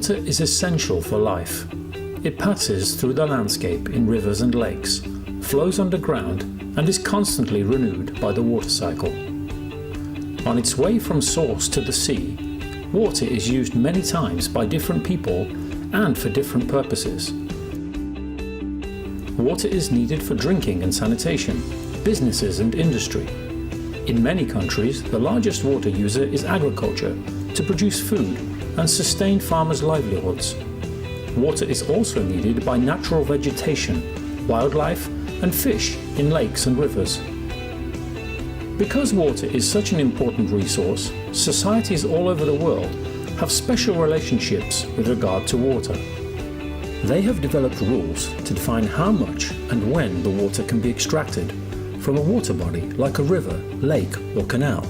Water is essential for life. It passes through the landscape in rivers and lakes, flows underground, and is constantly renewed by the water cycle. On its way from source to the sea, water is used many times by different people and for different purposes. Water is needed for drinking and sanitation, businesses and industry. In many countries, the largest water user is agriculture to produce food and sustain farmers' livelihoods. Water is also needed by natural vegetation, wildlife and fish in lakes and rivers. Because water is such an important resource, societies all over the world have special relationships with regard to water. They have developed rules to define how much and when the water can be extracted from a water body like a river, lake or canal.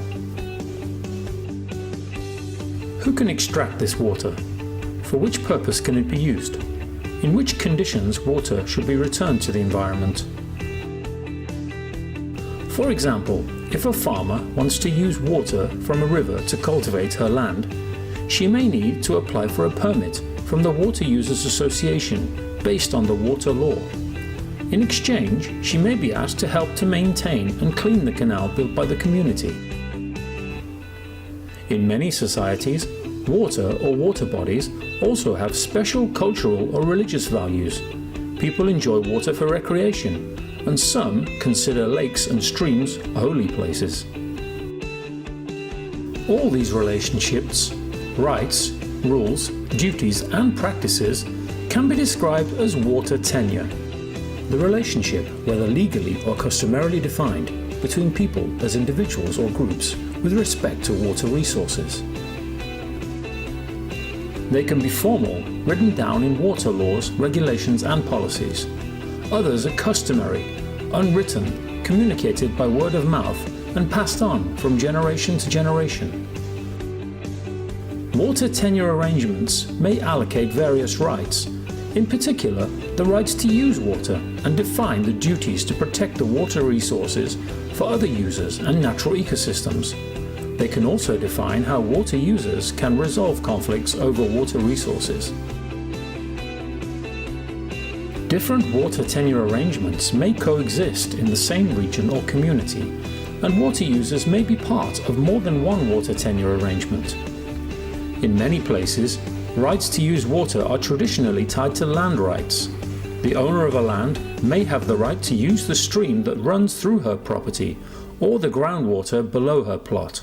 Who can extract this water? For which purpose can it be used? In which conditions water should be returned to the environment? For example, if a farmer wants to use water from a river to cultivate her land, she may need to apply for a permit from the Water Users Association based on the water law. In exchange, she may be asked to help to maintain and clean the canal built by the community. In many societies, water or water bodies also have special cultural or religious values. People enjoy water for recreation, and some consider lakes and streams holy places. All these relationships, rights, rules, duties and practices can be described as water tenure. The relationship, whether legally or customarily defined, between people as individuals or groups with respect to water resources. They can be formal, written down in water laws, regulations and policies. Others are customary, unwritten, communicated by word of mouth and passed on from generation to generation. Water tenure arrangements may allocate various rights, in particular the rights to use water, and define the duties to protect the water resources for other users and natural ecosystems. They can also define how water users can resolve conflicts over water resources. Different water tenure arrangements may coexist in the same region or community, and water users may be part of more than one water tenure arrangement. In many places, rights to use water are traditionally tied to land rights. The owner of a land may have the right to use the stream that runs through her property or the groundwater below her plot.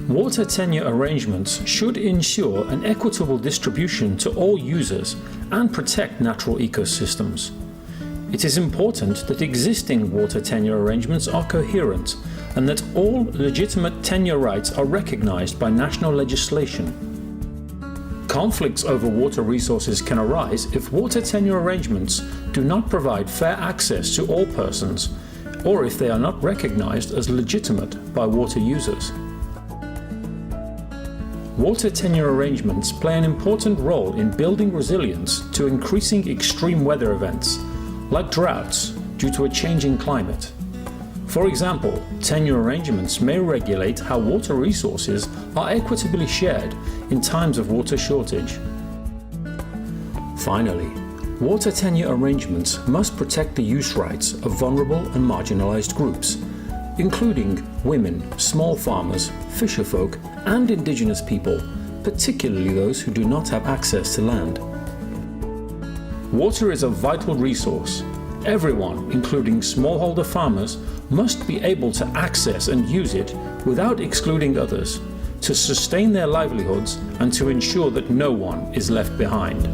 Water tenure arrangements should ensure an equitable distribution to all users and protect natural ecosystems. It is important that existing water tenure arrangements are coherent and that all legitimate tenure rights are recognized by national legislation. Conflicts over water resources can arise if water tenure arrangements do not provide fair access to all persons, or if they are not recognized as legitimate by water users. Water tenure arrangements play an important role in building resilience to increasing extreme weather events, like droughts due to a changing climate. For example, tenure arrangements may regulate how water resources are equitably shared in times of water shortage. Finally, water tenure arrangements must protect the use rights of vulnerable and marginalized groups, including women, small farmers, fisherfolk, and indigenous people, particularly those who do not have access to land. Water is a vital resource. Everyone, including smallholder farmers, must be able to access and use it without excluding others, to sustain their livelihoods and to ensure that no one is left behind.